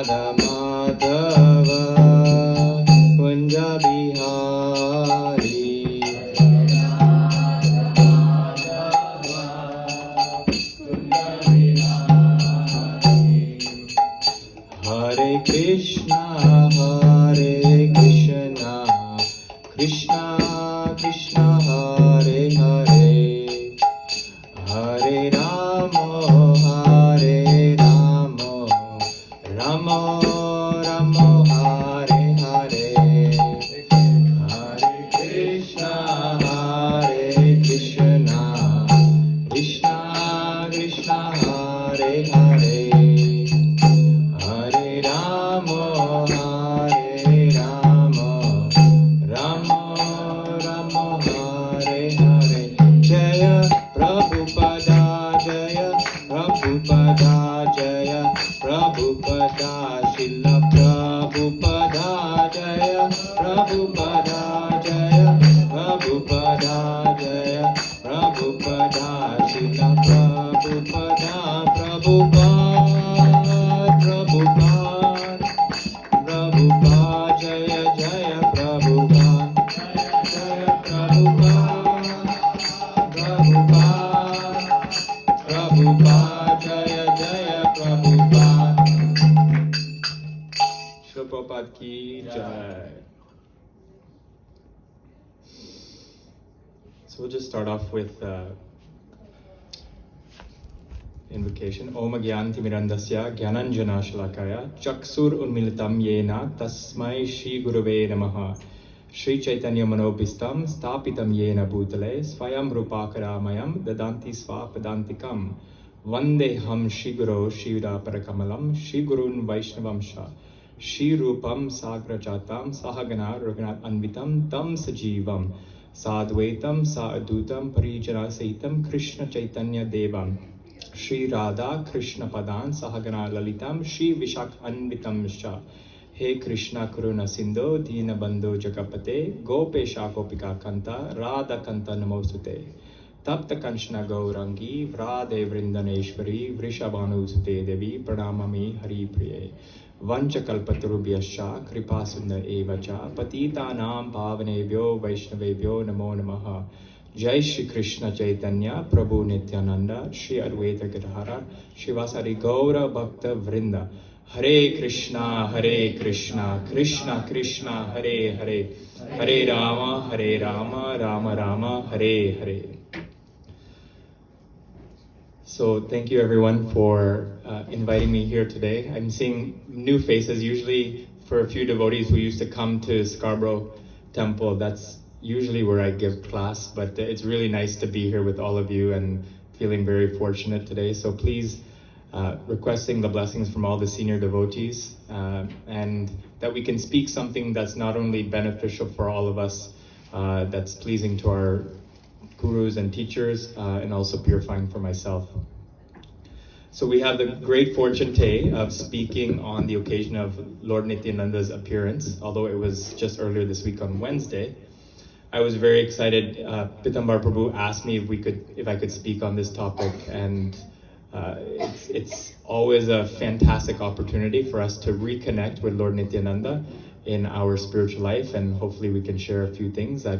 Madhava Kunja Bihari Hare Krishna Krishna Krishna Hare Hare Hare Rama Rama Rama Hare Hare Hare Krishna Krishna Krishna Hare Hare Hare Rama Rama Rama Hare Hare Jaya Prabhupada Jaya Prabhupada Jaya Prabhupada Srila Prabhupada Jaya Prabhupada Jaya Prabhupada Jaya Prabhupada Srila Prabhupada Prabhupada Jaya Jaya Prabhupada Jaya Prabhupada Jaya Jaya Prabhupada Srila Prabhupada ki Jai. So we'll just start off with invocation. Om Agyantimirandasya Gyananjana Shalakaya Chaksur Unmilitam Yena Tasmai Shri Gurave Namaha Shri Chaitanya Manobhistam Stapitam Yena Bhutale Svayam Rupakaramayam Dadanti Svapadantikam Vandeham Shri Guru Shivra Parakamalam Shri Gurun Vaishnavamsha Shri Rupam Sagrachatam Sahagana Raghunath Anvitam Tam Sajivam Sadvaitam Saadutam Parijana Sahitam Krishna Chaitanya Devam Shri Radha Krishna Padan Sahagana Lalitam Shri Vishak Anvitam Sha He Krishna Karuna Sindhu Dina Bandhu Jagapate Gopesha Gopika Kanta Radha Kanta Namosute Tapta Kanchana Gaurangi Vrade Vrindaneshwari Vrishabhanu Sute Devi Pranamami Hari Priye Vancha Kalpatarubhyascha Kripa Sundar Evacha Patita Nam Pavanebhyo Vaishnavebhyo Namo Namaha Jai Shri Krishna Chaitanya Prabhu Nityananda Shri Advaita Gadadhara Shivasari Gaura Bhakta Vrinda Hare Krishna Krishna Krishna Hare Hare Hare Rama Rama Rama Hare Hare. So thank you everyone for inviting me here today. I'm seeing new faces. Usually for a few devotees who used to come to Scarborough Temple, that's usually where I give class, but it's really nice to be here with all of you and feeling very fortunate today. So please requesting the blessings from all the senior devotees and that we can speak something that's not only beneficial for all of us, that's pleasing to our gurus and teachers, and also purifying for myself. So we have the great fortune today of speaking on the occasion of Lord Nityananda's appearance, although it was just earlier this week on Wednesday. I was very excited. Pitambar Prabhu asked me if I could speak on this topic, and it's always a fantastic opportunity for us to reconnect with Lord Nityananda in our spiritual life, and hopefully we can share a few things that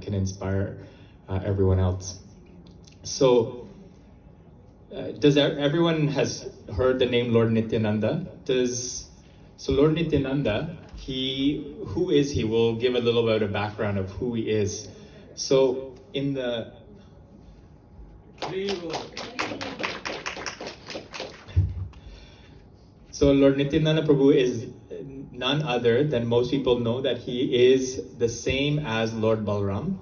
can inspire everyone else. So, everyone has heard the name Lord Nityananda? So Lord Nityananda, who is he? We'll give a little bit of background of who he is. So So Lord Nityananda Prabhu is none other than, most people know that he is the same as Lord Balaram.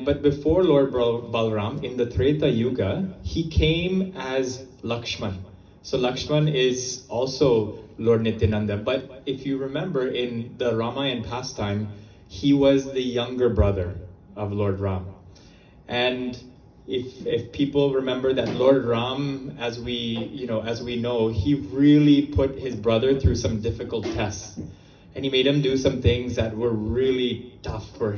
But before Lord Balaram, in the Treta Yuga, he came as Lakshman. So Lakshman is also Lord Nityananda. But if you remember in the Ramayana pastime, he was the younger brother of Lord Ram. And if people remember that Lord Ram, as we know, he really put his brother through some difficult tests. And he made him do some things that were really tough for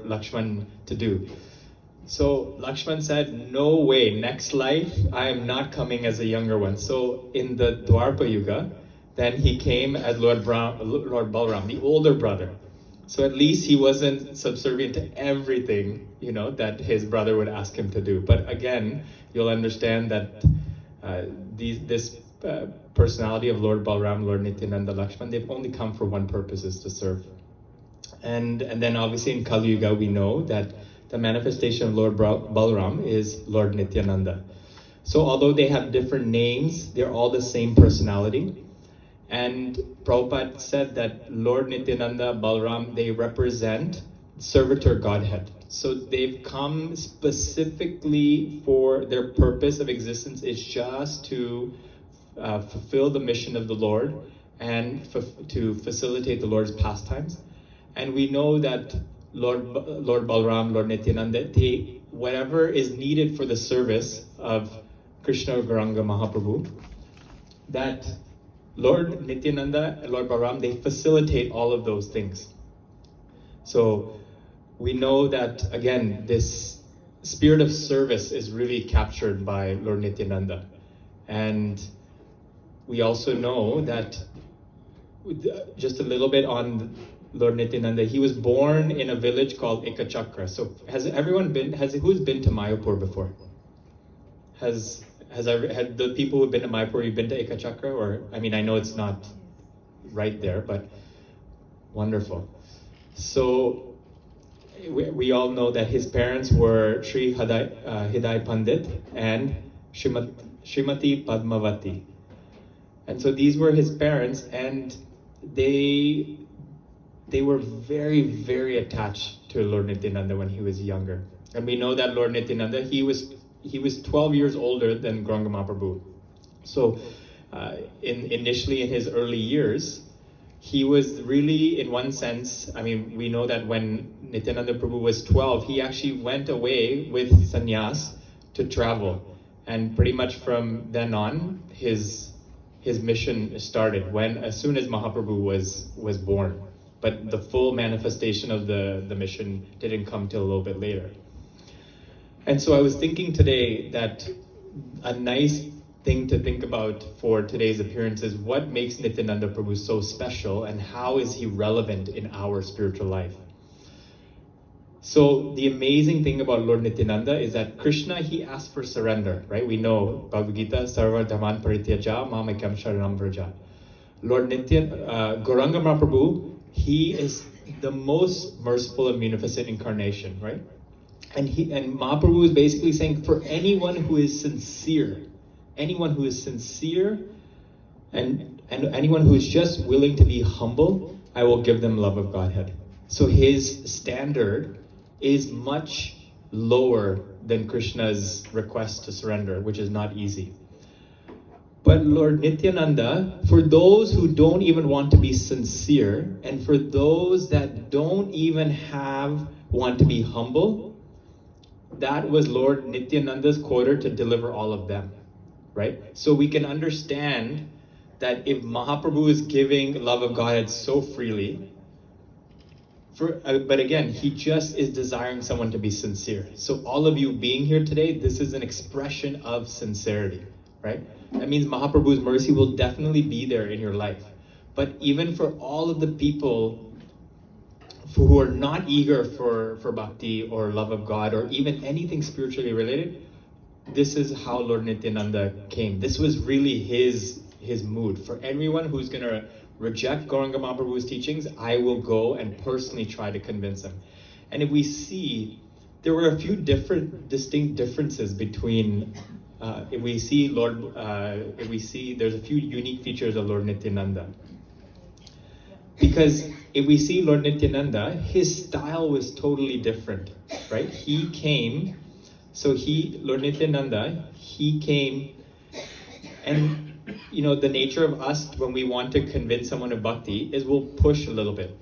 Lakshman to do. So Lakshman said, no way, next life, I am not coming as a younger one. So in the Dwarpa Yuga, then he came as Lord Balaram, the older brother. So at least he wasn't subservient to everything, that his brother would ask him to do. But again, you'll understand that this personality of Lord Balaram, Lord Nityananda, Lakshman, they've only come for one purpose, is to serve. And then obviously in Kali Yuga, we know that the manifestation of Lord Balaram is Lord Nityananda. So although they have different names, they're all the same personality. And Prabhupada said that Lord Nityananda, Balaram, they represent servitor Godhead. So they've come specifically for their purpose of existence is just to fulfill the mission of the Lord and to facilitate the Lord's pastimes. And we know that Lord Balaram, Lord Nityananda, whatever is needed for the service of Krishna Gauranga Mahaprabhu, that Lord Nityananda and Lord Balaram, they facilitate all of those things. So we know that, again, this spirit of service is really captured by Lord Nityananda. And we also know that, just a little bit on Lord Nityananda, he was born in a village called ISKCON. So who's been to Mayapur before? Had the people who've been to Mayapur, you've been to ISKCON? Or, I know it's not right there, but wonderful. So we all know that his parents were Sri Hidai Pandit and Srimati Padmavati. And so these were his parents, and they were very, very attached to Lord Nityananda when he was younger. And we know that Lord Nityananda, he was 12 years older than Gauranga Mahaprabhu. So initially in his early years, he was really, in one sense, we know that when Nityananda Prabhu was 12, he actually went away with sannyas to travel. And pretty much from then on, his mission started as soon as Mahaprabhu was born. But the full manifestation of the mission didn't come till a little bit later. And so I was thinking today that a nice thing to think about for today's appearance is what makes Nityananda Prabhu so special and how is he relevant in our spiritual life. So the amazing thing about Lord Nityananda is that Krishna, he asked for surrender, right? We know Bhagavad Gita, Sarva Dhamman Parityaja, Mamekam Sharanam Vraja. Lord Gauranga Mahaprabhu, he is the most merciful and munificent incarnation, right? And Mahaprabhu is basically saying, for anyone who is sincere, and anyone who is just willing to be humble, I will give them love of Godhead. So his standard is much lower than Krishna's request to surrender, which is not easy. But Lord Nityananda, for those who don't even want to be sincere, and for those that don't even want to be humble, that was Lord Nityananda's quota to deliver all of them, right? So we can understand that if Mahaprabhu is giving love of Godhead so freely, but again, he just is desiring someone to be sincere. So all of you being here today, this is an expression of sincerity, right? That means Mahaprabhu's mercy will definitely be there in your life. But even for all of the people who are not eager for bhakti or love of God or even anything spiritually related, this is how Lord Nityananda came. This was really his mood. For everyone who's going to reject Gauranga Mahaprabhu's teachings, I will go and personally try to convince them. And if we see, there were a few distinct differences between, if we see there's a few unique features of Lord Nityananda. Because if we see Lord Nityananda, his style was totally different, right? Lord Nityananda, he came, and the nature of us when we want to convince someone of bhakti is we'll push a little bit.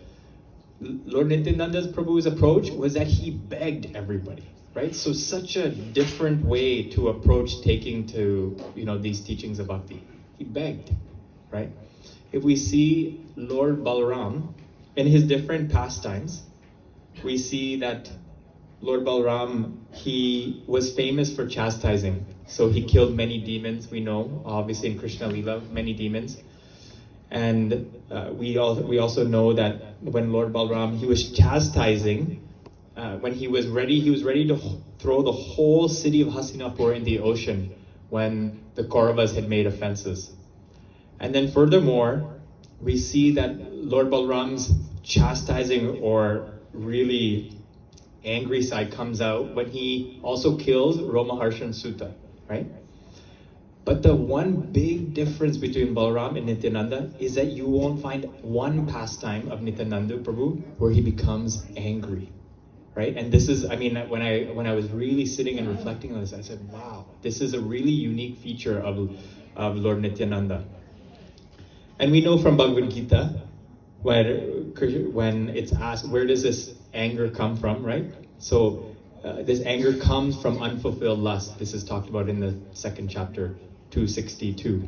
Lord Nityananda's Prabhu's approach was that he begged everybody, right? So such a different way to approach taking to, these teachings of bhakti. He begged, right? If we see Lord Balaram in his different pastimes, we see that Lord Balram, he was famous for chastising. So he killed many demons, we know, obviously in Krishna Lila, many demons. And we also know that when Lord Balram, he was chastising, when he was ready to throw the whole city of Hastinapur in the ocean when the Kauravas had made offenses. And then furthermore, we see that Lord Balram's chastising or really angry side comes out when he also kills Romaharshan Sutta, right? But the one big difference between Balram and Nityananda is that you won't find one pastime of Nityananda Prabhu where he becomes angry, right? And this is, I mean, when I was really sitting and reflecting on this, I said, wow, this is a really unique feature of Lord Nityananda. And we know from Bhagavad Gita, when it's asked, where does this anger come from, right? So this anger comes from unfulfilled lust. This is talked about in the second chapter, 262,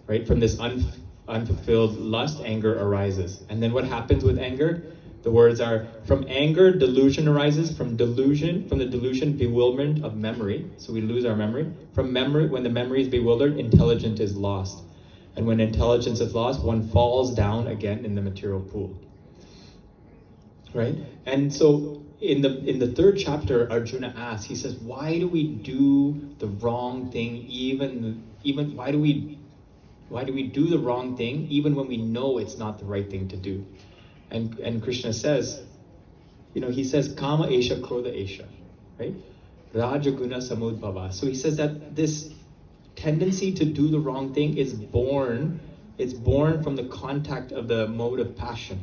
right? From this unfulfilled lust, anger arises. And then what happens with anger? The words are, from anger, delusion arises. From the delusion, bewilderment of memory. So we lose our memory. From memory, when the memory is bewildered, intelligence is lost. And when intelligence is lost, one falls down again in the material pool, right? And so in the third chapter, Arjuna asks, he says, why do we do the wrong thing even why do we do the wrong thing even when we know it's not the right thing to do? And Krishna says, he says, Kama Esha Krodha Esha, right? Rajaguna Samudbhava. So he says that this tendency to do the wrong thing is born from the contact of the mode of passion.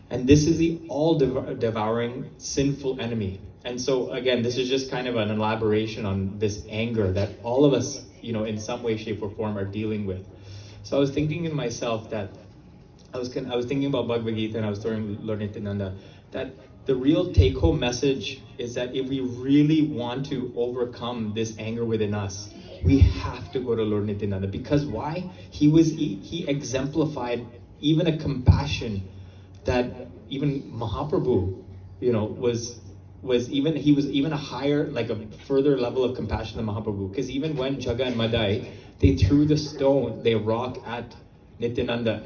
And this is the all-devouring sinful enemy. And so again, this is just kind of an elaboration on this anger that all of us, in some way, shape, or form are dealing with. So I was thinking in myself that I was thinking about Bhagavad Gita, and I was telling Lord Nityananda that the real take-home message is that if we really want to overcome this anger within us, we have to go to Lord Nityananda. Because why? He exemplified even a compassion that even Mahaprabhu, was even a higher, like a further level of compassion than Mahaprabhu. Because even when Jaga and Madai, they threw the rock at Nityananda,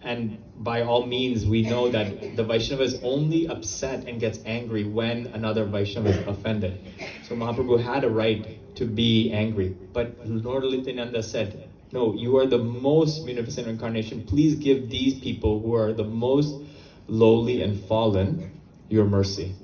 and by all means, we know that the Vaishnava is only upset and gets angry when another Vaishnava is offended. So Mahaprabhu had a right to be angry. But Lord Nityananda said, no, you are the most munificent incarnation. Please give these people who are the most lowly and fallen your mercy,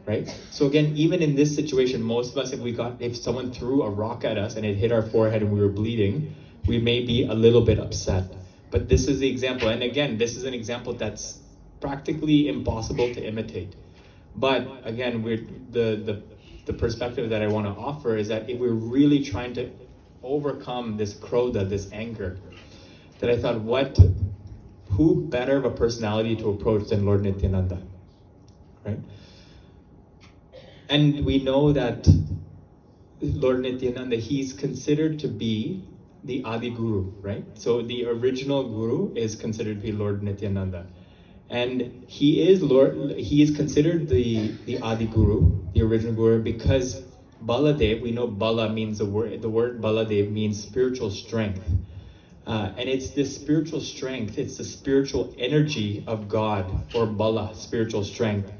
right? So again, even in this situation, most of us, if someone threw a rock at us and it hit our forehead and we were bleeding, we may be a little bit upset. But this is the example. And again, this is an example that's practically impossible to imitate. But again, the perspective that I want to offer is that if we're really trying to overcome this krodha, this anger, that I thought, who better of a personality to approach than Lord Nityananda, right? And we know that Lord Nityananda, he's considered to be the Adi Guru, right? So the original Guru is considered to be Lord Nityananda. And he is considered the Adi Guru, the original Guru, because Baladev, we know Bala means the word Baladev means spiritual strength. And it's this spiritual strength, it's the spiritual energy of God, or Bala, spiritual strength.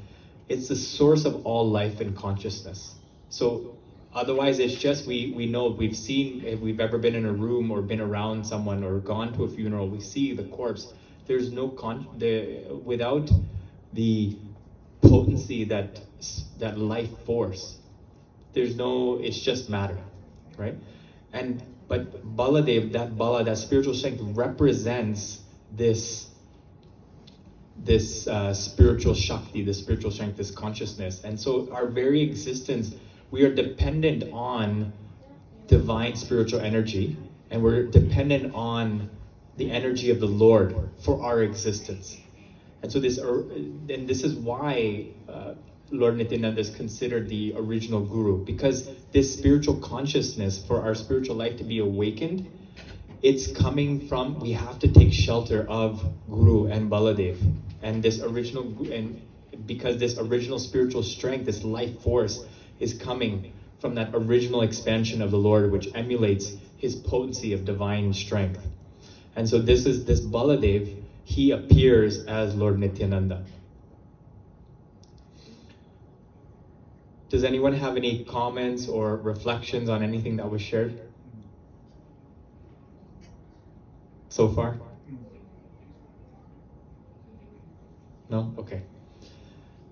It's the source of all life and consciousness. So otherwise, it's just, we know, we've seen, if we've ever been in a room or been around someone or gone to a funeral, we see the corpse. There's no, without the potency that life force, it's just matter, right? But Baladev, that spiritual strength represents this spiritual Shakti, this spiritual strength, this consciousness. And so our very existence, we are dependent on divine spiritual energy, and we're dependent on the energy of the Lord for our existence. And so this is why Lord Nityananda is considered the original Guru, because this spiritual consciousness for our spiritual life to be awakened, it's coming from, we have to take shelter of Guru and Baladev. And this original, and because this original spiritual strength, this life force, is coming from that original expansion of the Lord, which emulates his potency of divine strength. And so this Baladev, he appears as Lord Nityananda. Does anyone have any comments or reflections on anything that was shared so far? No? Okay.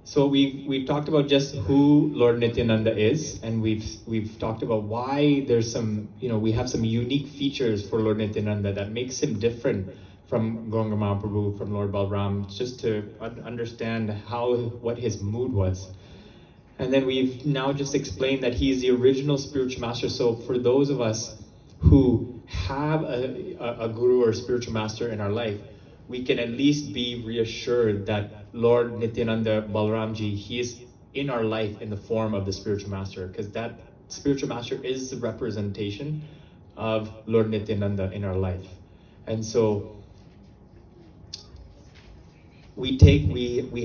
So we've talked about just who Lord Nityananda is, and we've talked about why there's some, we have some unique features for Lord Nityananda that makes him different from Gaura Mahaprabhu, from Lord Balram, just to understand what his mood was. And then we've now just explained that he's the original spiritual master. So for those of us who have a guru or spiritual master in our life, we can at least be reassured that Lord Nityananda Balramji, he is in our life in the form of the spiritual master, because that spiritual master is the representation of Lord Nityananda in our life. And so we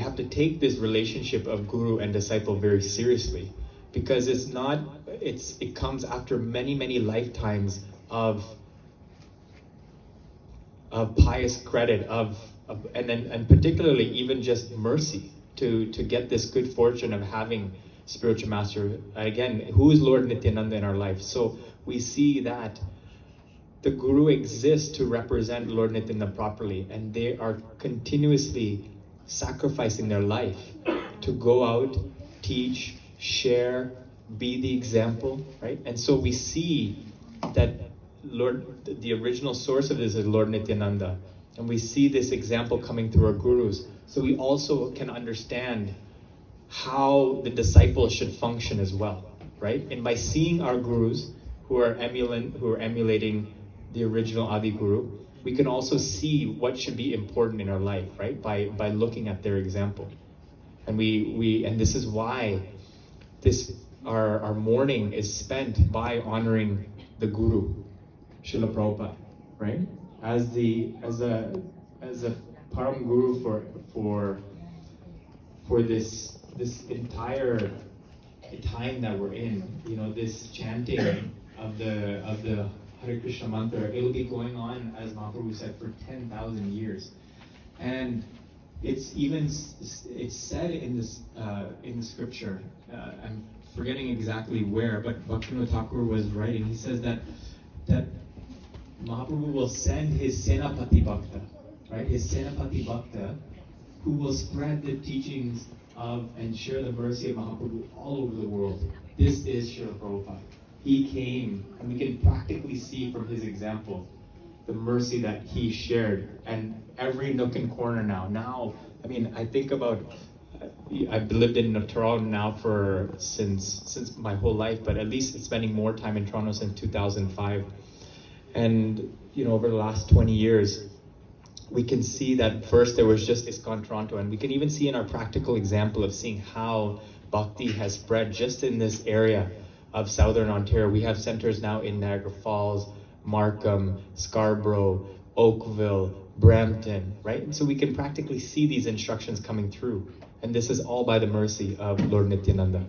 have to take this relationship of guru and disciple very seriously, because it comes after many lifetimes of pious credit, and particularly even just mercy to get this good fortune of having spiritual master. Again, who is Lord Nityananda in our life? So we see that the guru exists to represent Lord Nityananda properly, and they are continuously sacrificing their life to go out, teach, share, be the example, right? And so we see that the original source of this is Lord Nityananda, and we see this example coming through our gurus. So we also can understand how the disciple should function as well, right? And by seeing our gurus who are emulating the original Adi Guru, we can also see what should be important in our life, right? By looking at their example. And and this is why our morning is spent by honoring the Guru, Srila Prabhupada, right? As a Param Guru for this entire time that we're in, this chanting of the Hare Krishna mantra, it'll be going on, as Mahaprabhu said, for 10,000 years. And it's said in the scripture, I'm forgetting exactly where, but Bhaktivinoda Thakur was writing, he says that Mahaprabhu will send his Senapati Bhakta, right? His Senapati Bhakta, who will spread the teachings of and share the mercy of Mahaprabhu all over the world. This is Srila Prabhupada. He came, and we can practically see from his example the mercy that he shared, and every nook and corner now. I mean, I think about, I've lived in Toronto now since my whole life, but at least spending more time in Toronto since 2005. And over the last 20 years, we can see that first there was just ISKCON Toronto, and we can even see in our practical example of seeing how Bhakti has spread just in this area of Southern Ontario. We have centers now in Niagara Falls, Markham, Scarborough, Oakville, Brampton, right? And so we can practically see these instructions coming through. And this is all by the mercy of Lord Nityananda.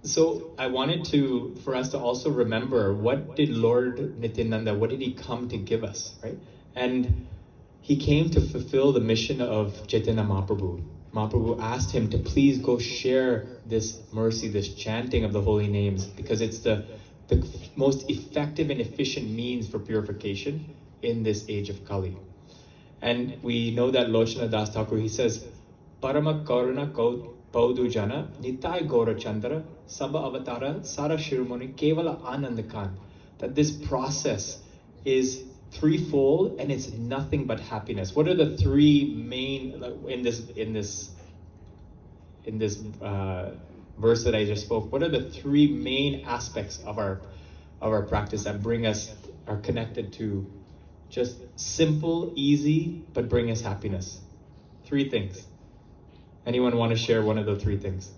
So I wanted for us to also remember, what did Lord Nityananda, what did he come to give us, right? And he came to fulfill the mission of Chaitanya Mahaprabhu. Mahaprabhu asked him to please go share this mercy, this chanting of the holy names, because it's the most effective and efficient means for purification in this age of Kali. And we know that Lochana Das Thakur, he says, Parama Karuna Paudu Jana, Nitai Gaura Chandra, Sabha Avatara, Sara Shiromani, Kevala Anandakan. That this process is threefold, and it's nothing but happiness. What are the three main in this verse that I just spoke? What are the three main aspects of our practice that are connected to just simple, easy, but bring us happiness? Three things. Anyone want to share one of the three things?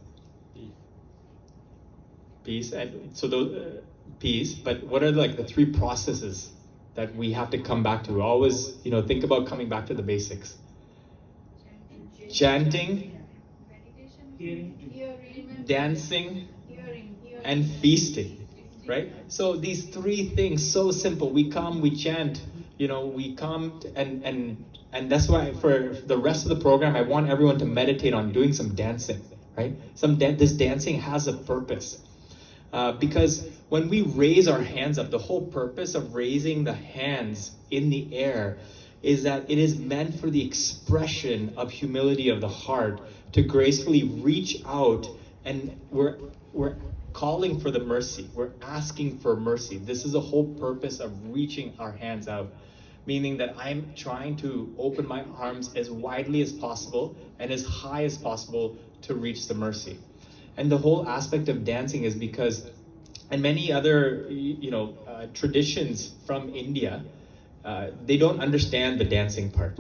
Peace. And so those peace. But what are the three processes that we have to come back to. Always, think about coming back to the basics. Chanting, dancing, and feasting, right? So these three things, so simple. We come, we chant, we come, and that's why for the rest of the program, I want everyone to meditate on doing some dancing, right? This dancing has a purpose. Because when we raise our hands up, the whole purpose of raising the hands in the air is that it is meant for the expression of humility of the heart to gracefully reach out, and we're calling for the mercy. We're asking for mercy. This is the whole purpose of reaching our hands out, meaning that I'm trying to open my arms as widely as possible and as high as possible to reach the mercy. And the whole aspect of dancing is because, and many other traditions from India, they don't understand the dancing part.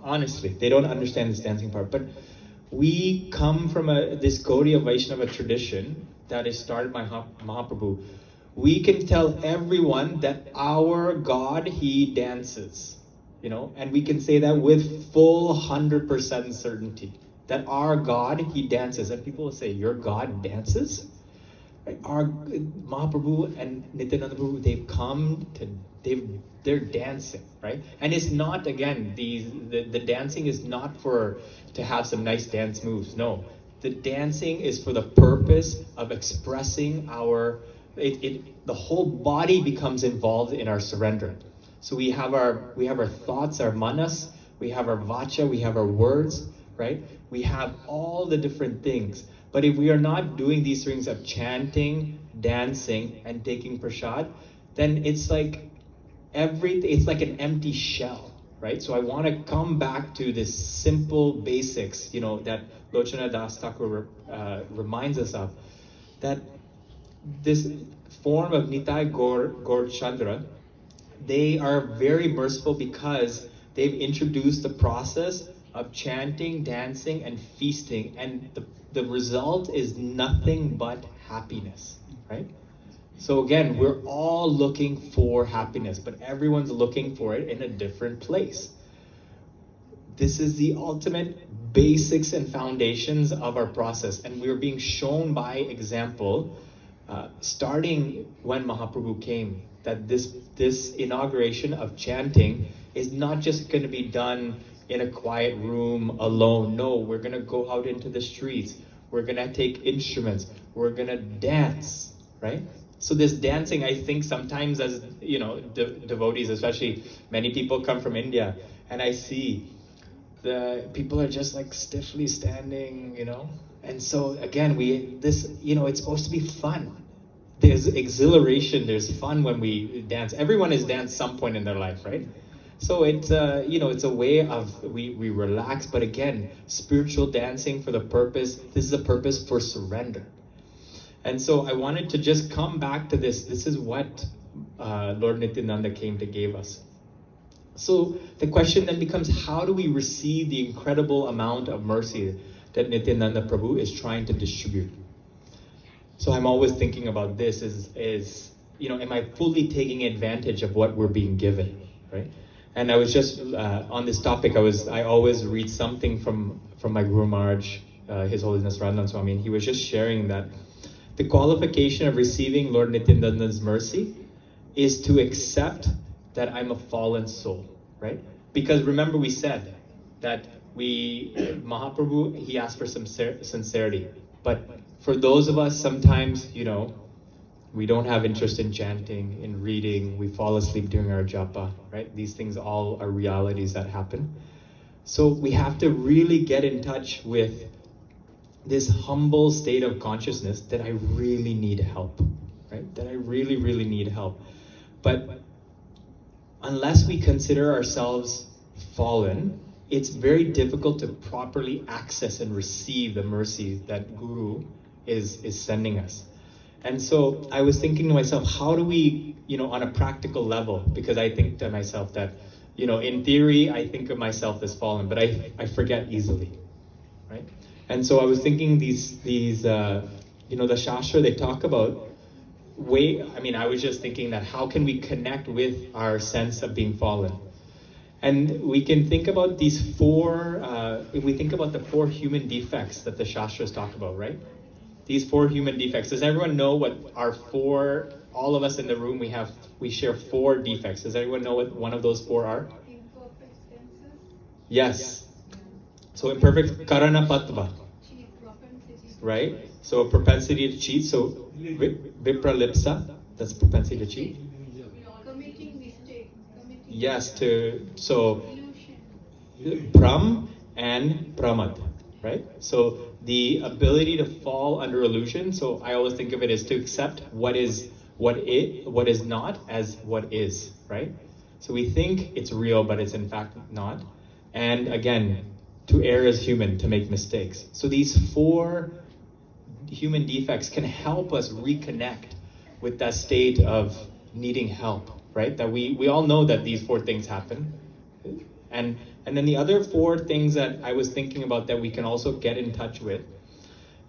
Honestly, they don't understand this dancing part. But we come from this Gaudiya Vaishnava tradition that is started by Mahaprabhu. We can tell everyone that our God, he dances, and we can say that with full 100% certainty, that our God, he dances. And people will say, your God dances? Right? Our Mahaprabhu and Nityananda Prabhu, they're dancing, right? And it's not, again, the dancing is not to have some nice dance moves. No, the dancing is for the purpose of expressing the whole body becomes involved in our surrender. So we have our thoughts, our manas, we have our vacha, we have our words, right? We have all the different things. But if we are not doing these things of chanting, dancing, and taking prasad, then it's like an empty shell, right? So I want to come back to this simple basics, that Lochana Das Thakur reminds us of, that this form of Nitai Gaur Chandra, they are very merciful because they've introduced the process of chanting, dancing, and feasting, and the result is nothing but happiness, right? So again, we're all looking for happiness, but everyone's looking for it in a different place. This is the ultimate basics and foundations of our process, and we're being shown by example, starting when Mahaprabhu came, that this inauguration of chanting is not just going to be done in a quiet room alone. No, we're going to go out into the streets. We're going to take instruments. We're going to dance, right? So this dancing, I think sometimes as, devotees, especially many people come from India, and I see the people are just like stiffly standing, And so again, it's supposed to be fun. There's exhilaration, there's fun when we dance. Everyone has danced some point in their life, right? So it's it's a way of we relax, but again, spiritual dancing for the purpose. This is a purpose for surrender. And so I wanted to just come back to this. This is what Lord Nityananda came to give us. So the question then becomes, how do we receive the incredible amount of mercy that Nityananda Prabhu is trying to distribute? So I'm always thinking about this is am I fully taking advantage of what we're being given, right? And I was just on this topic. I always read something from my Guru Maharaj, His Holiness Radhanan Swami, and he was just sharing that the qualification of receiving Lord Nityananda's mercy is to accept that I'm a fallen soul, right? Because remember we said that Mahaprabhu, he asked for some sincerity, but for those of us, sometimes, we don't have interest in chanting, in reading, we fall asleep during our japa, right? These things all are realities that happen. So we have to really get in touch with this humble state of consciousness that I really need help, right? That I really, really need help. But unless we consider ourselves fallen, it's very difficult to properly access and receive the mercy that Guru is sending us. And so I was thinking to myself, how do we, on a practical level, because I think to myself that, in theory, I think of myself as fallen, but I forget easily, right? And so I was thinking the Shastra, they talk about I was just thinking that how can we connect with our sense of being fallen? And we can think about these if we think about the 4 human defects that the Shastras talk about, right? These 4 human defects. Does everyone know what our 4, all of us in the room, we share 4 defects. Does everyone know what one of those 4 are? Imperfect senses. Yes. So imperfect karana patva, right? So a propensity to cheat. So vipralipsa, that's propensity to cheat. Committing mistake. Yes, so Brahm and Pramad, right? So the ability to fall under illusion. So I always think of it as to accept what is not as what is, right? So we think it's real, but it's in fact not. And again, to err as human, to make mistakes. So these 4 human defects can help us reconnect with that state of needing help, right? That we all know that these 4 things happen. And then the other 4 things that I was thinking about that we can also get in touch with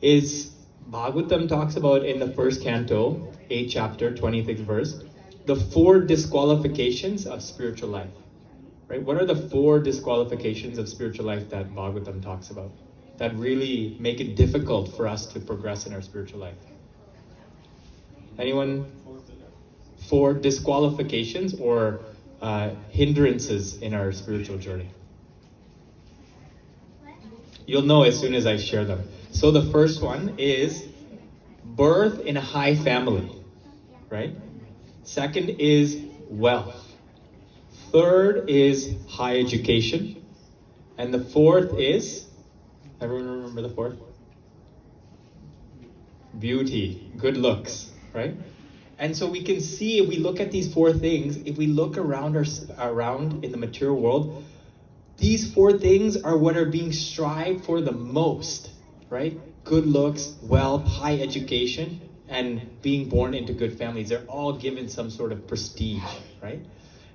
is Bhagavatam talks about in the 1st canto, 8th chapter, 26th verse, the 4 disqualifications of spiritual life. Right? What are the 4 disqualifications of spiritual life that Bhagavatam talks about that really make it difficult for us to progress in our spiritual life? Anyone? 4 disqualifications or hindrances in our spiritual journey. You'll know as soon as I share them. So the first one is birth in a high family, right? Second is wealth. Third is high education. And the 4th is, everyone remember the 4th? Beauty, good looks, right? And so we can see, if we look at these 4 things, if we look around in the material world, these 4 things are what are being strived for the most, right? Good looks, wealth, high education, and being born into good families. They're all given some sort of prestige, right?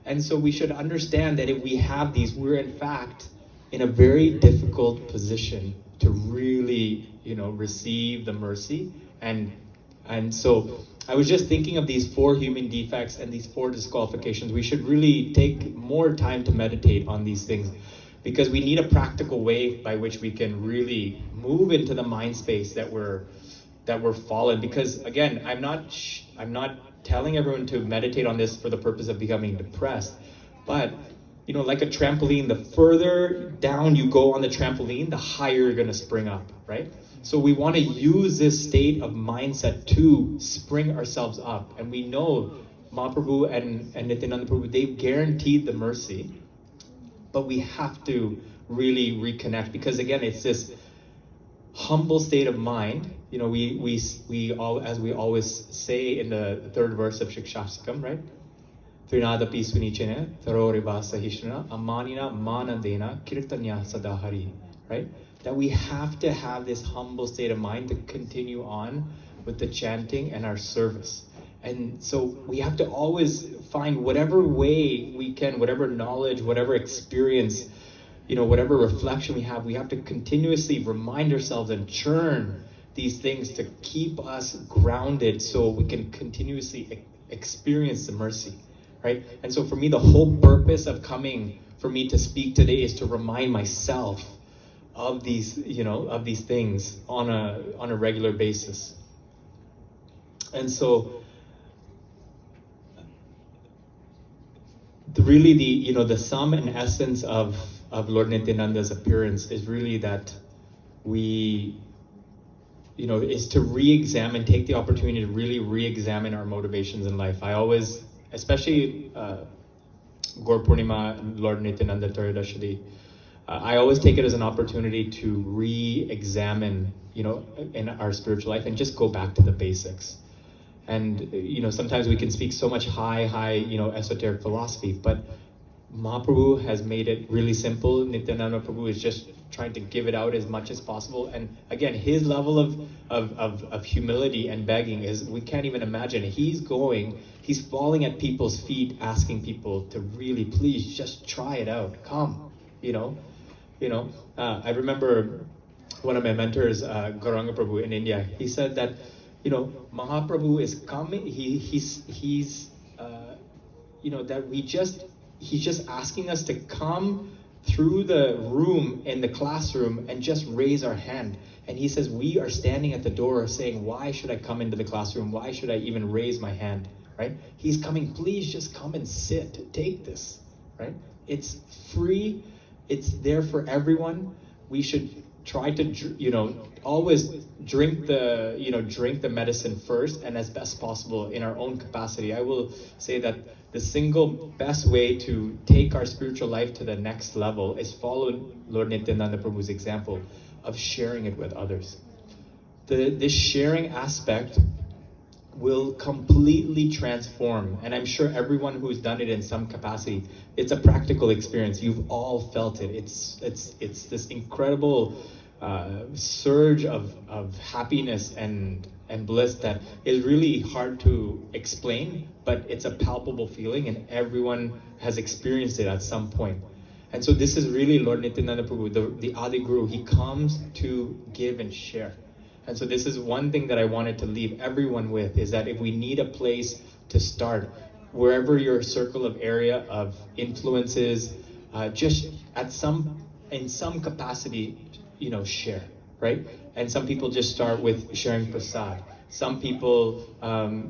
And so we should understand that if we have these, we're in fact in a very difficult position to really, receive the mercy. And so I was just thinking of these 4 human defects and these 4 disqualifications. We should really take more time to meditate on these things, because we need a practical way by which we can really move into the mind space that we're fallen. Because again, I'm not telling everyone to meditate on this for the purpose of becoming depressed, but like a trampoline, the further down you go on the trampoline, the higher you're going to spring up, right? So we want to use this state of mindset to spring ourselves up. And we know Mahaprabhu and Nityananda Prabhu, they've guaranteed the mercy, but we have to really reconnect, because again, it's this humble state of mind. We all, as we always say in the 3rd verse of Shikshashtakam, right? Trinadapi swinichena, tharoriva sahishnana, amanina manandena, kirtanya sadahari, right? That we have to have this humble state of mind to continue on with the chanting and our service. And so we have to always find whatever way we can, whatever knowledge, whatever experience, whatever reflection we have to continuously remind ourselves and churn these things to keep us grounded so we can continuously experience the mercy, right? And so for me, the whole purpose of coming for me to speak today is to remind myself of these, these things on a regular basis. And so really the sum and essence of Lord Nityananda's appearance is really that we, is to re-examine, take the opportunity to really re-examine our motivations in life. I always, especially Gaur Purnima and Lord Nityananda Trayodasi, I always take it as an opportunity to re-examine, in our spiritual life and just go back to the basics. And, sometimes we can speak so much high, esoteric philosophy, but Mahaprabhu has made it really simple. Nityananda Prabhu is just trying to give it out as much as possible. And again, his level of humility and begging is, we can't even imagine. He's falling at people's feet, asking people to really, please just try it out. Come, I remember one of my mentors, Gauranga Prabhu in India, he said that, Mahaprabhu is coming. He's that he's just asking us to come through the room in the classroom and just raise our hand. And he says, we are standing at the door saying, why should I come into the classroom? Why should I even raise my hand, right? He's coming, please just come and sit, take this, right? It's free, it's there for everyone. We should try to, always drink the medicine first and as best possible in our own capacity. I will say that the single best way to take our spiritual life to the next level is follow Lord Nityananda Prabhu's example of sharing it with others. This sharing aspect will completely transform, and I'm sure everyone who's done it in some capacity, it's a practical experience. You've all felt it. It's this incredible surge of happiness and bliss that is really hard to explain, but it's a palpable feeling, and everyone has experienced it at some point. And so this is really Lord Nityananda Prabhu, the Adi Guru. He comes to give and share. And so this is one thing that I wanted to leave everyone with, is that if we need a place to start, wherever your circle of area of influences, just in some capacity, share, right? And some people just start with sharing prasad. Some people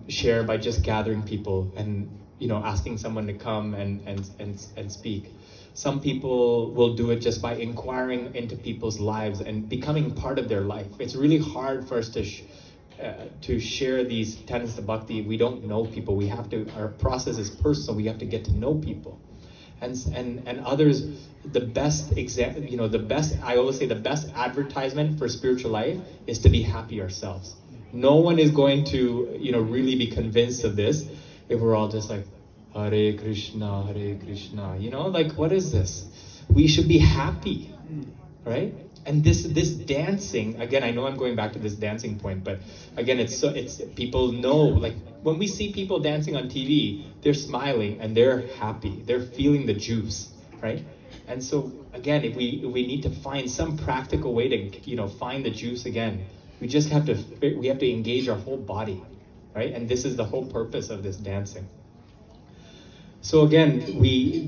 share by just gathering people and asking someone to come and speak. Some people will do it just by inquiring into people's lives and becoming part of their life. It's really hard for us to share these tenets of bhakti. We don't know people. Our process is personal. We have to get to know people. And others, the best I always say the best advertisement for spiritual life is to be happy ourselves. No one is going to, really be convinced of this if we're all just like, Hare Krishna, what is this? We should be happy, right? And this dancing, again, I know I'm going back to this dancing point, but again, it's people know, like when we see people dancing on TV, they're smiling and they're happy, they're feeling the juice, right? And so again, if we need to find some practical way to, find the juice again, we have to engage our whole body, right? And this is the whole purpose of this dancing. So again,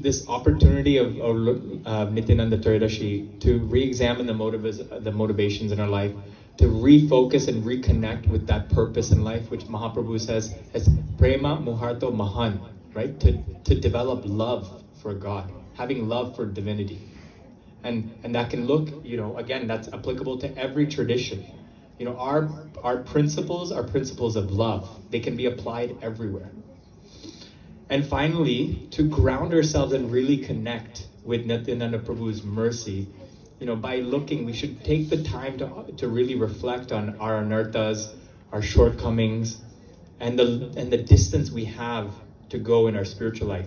this opportunity of Nityananda Trayodasi to re-examine the motivations in our life, to refocus and reconnect with that purpose in life, which Mahaprabhu says is prema muharto mahan, right? To develop love for God, having love for divinity. And that can look, again, that's applicable to every tradition. Our principles are principles of love. They can be applied everywhere. And finally, to ground ourselves and really connect with Nityananda Prabhu's mercy, by looking, we should take the time to really reflect on our anarthas, our shortcomings, and the distance we have to go in our spiritual life.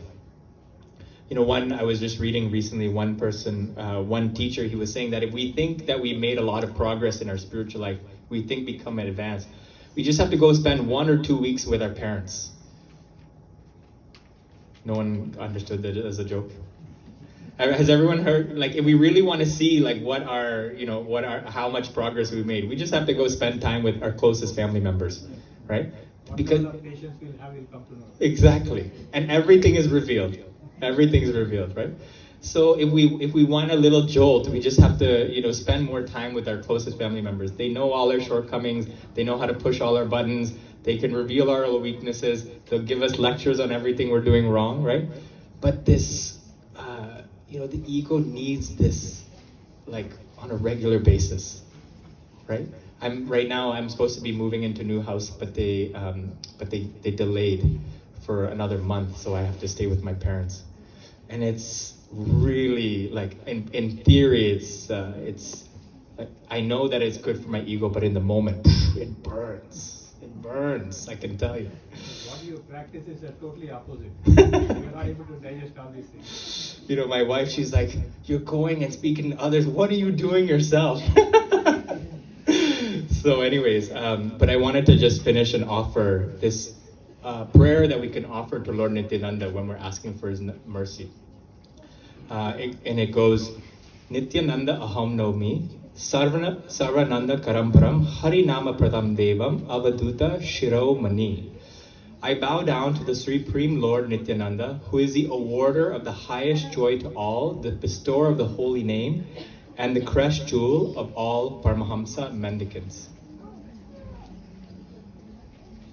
I was just reading recently, one teacher, he was saying that if we think that we made a lot of progress in our spiritual life, we think become advanced, we just have to go spend 1 or 2 weeks with our parents. No one understood that as a joke. Has everyone heard, if we really want to see, how much progress we made, we just have to go spend time with our closest family members, right? Because patients will come to know. Exactly. And everything is revealed. Everything is revealed, right? So if we want a little jolt, we just have to, spend more time with our closest family members. They know all our shortcomings. They know how to push all our buttons. They can reveal our weaknesses. They'll give us lectures on everything we're doing wrong, right? But this, the ego needs this, on a regular basis, right? Right now I'm supposed to be moving into a new house, but they delayed for another month, so I have to stay with my parents. And it's really in theory, it's I know that it's good for my ego, but in the moment, it burns. It burns, I can tell you. What you practice is totally opposite. You're not able to digest all these things. My wife, she's like, you're going and speaking to others. What are you doing yourself? So anyways, but I wanted to just finish and offer this prayer that we can offer to Lord Nityananda when we're asking for his mercy. And it goes, Nityananda aham nomi, Sarvananda Karamparam Harinama Pradam Devam Avaduta Shiromani. I bow down to the Supreme Lord Nityananda, who is the awarder of the highest joy to all, the bestower of the holy name, and the crest jewel of all Paramahamsa mendicants.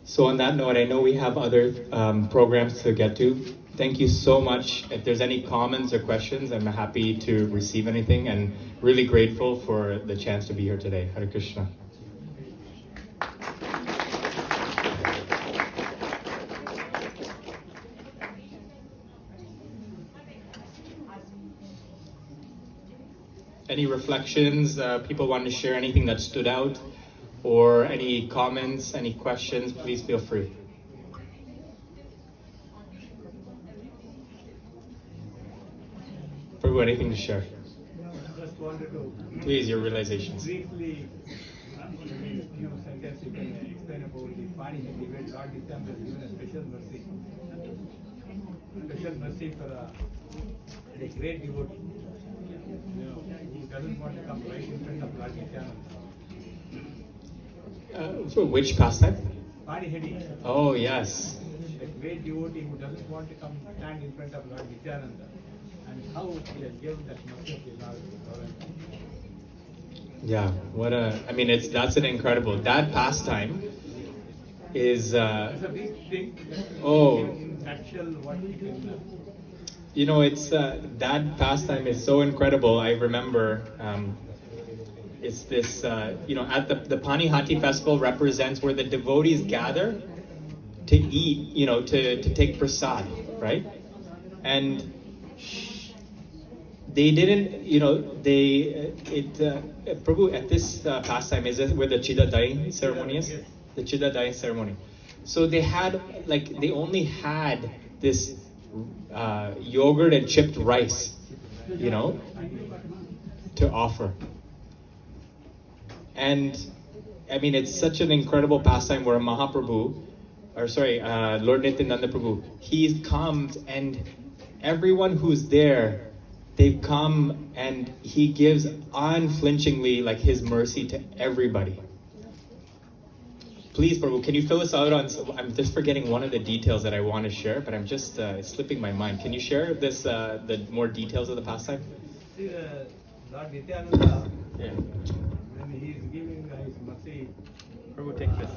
So on that note, I know we have other programs to get to. Thank you so much. If there's any comments or questions, I'm happy to receive anything, and really grateful for the chance to be here today. Hare Krishna. Any reflections? People want to share anything that stood out? Or any comments, any questions, please feel free. Prabhu, anything to share? Just wanted to Please, your realizations. briefly, in a few sentences, you can explain about the Panihati where Lord Nityananda has given a special mercy. Special mercy for a great devotee, who doesn't want to come right in front of Lord Nityananda. For which pastime? Panihati, Oh, yes. a great devotee who doesn't want to come stand in front of Lord Nityananda, and how he has given that mercy to Lord. Yeah, that's an incredible, that pastime is, It's a big thing. Oh. In nutshell, what he can. It's, that pastime is so incredible. I remember, it's this, at the Panihati festival represents where the devotees gather to eat, to take prasad, right? And they didn't, Prabhu, at this pastime, is it where the Chidadai ceremony is? Yes. The Chidadai ceremony. So they had, they only had this yogurt and chipped rice, to offer. And it's such an incredible pastime where Lord Nityananda Prabhu, he comes and everyone who's there, they come and he gives unflinchingly his mercy to everybody. Please, Prabhu, can you fill us out on, I'm just forgetting one of the details that I want to share, but I'm just, it's slipping my mind. Can you share this, the more details of the pastime? See, Lord Nityananda, Yeah. when he is giving his mercy, Prabhu, take this.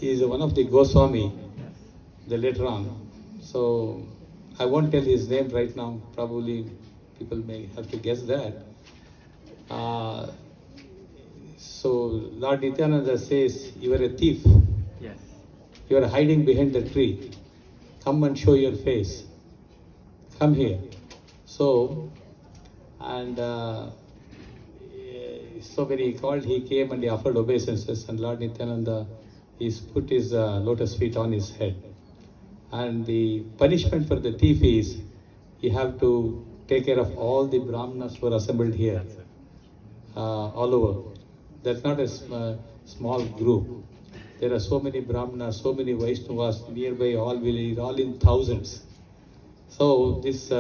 He is one of the Goswami, the later on. So I won't tell his name right now. Probably people may have to guess that. So Lord Nityananda says, "You are a thief. Yes. You are hiding behind the tree. Come and show your face. Come here." So, and so when he called, he came and he offered obeisances, and Lord Nityananda, he's put his lotus feet on his head. And the punishment for the thief is, you have to take care of all the Brahmanas who are assembled here, all over. That's not a small group. There are so many Brahmanas, so many Vaishnavas nearby, all in thousands. So this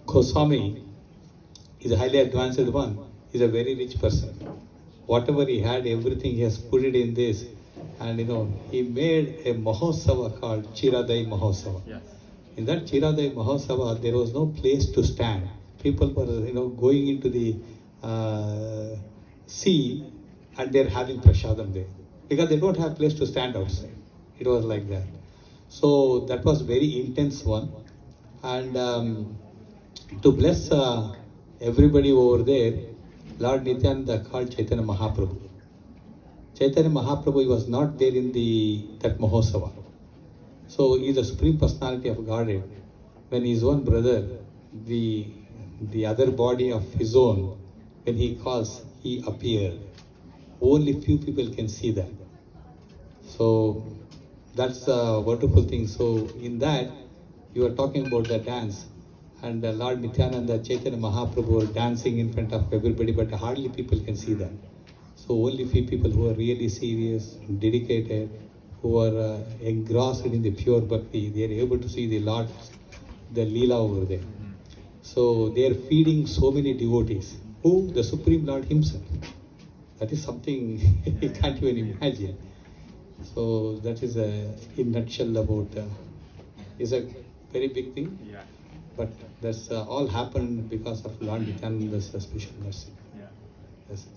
Goswami is a highly advanced one. He's a very rich person. Whatever he had, everything he has put it in this. And he made a Mahosava called Chiradai Mahosava. Yes. In that Chiradai Mahosava, there was no place to stand. People were, going into the sea, and they're having prasadam there because they don't have place to stand outside. It was like that. So that was very intense one. And to bless everybody over there, Lord Nityananda called Chaitanya Mahaprabhu. Chaitanya Mahaprabhu was not there in that Mahosava. So he is the Supreme Personality of Godhead. When his own brother, the other body of his own, when he calls, he appeared. Only few people can see that. So that's a wonderful thing. So in that, you are talking about the dance. And Lord Nityananda, Chaitanya Mahaprabhu were dancing in front of everybody, but hardly people can see that. So only few people who are really serious, dedicated, who are engrossed in the pure bhakti, they are able to see the Lord, the Leela over there. So they are feeding so many devotees. Who? The Supreme Lord Himself. That is something you can't even imagine. So that is in nutshell about. Is a very big thing. Yeah. But that's all happened because of Lord Nityananda's special mercy. Yeah. That's it.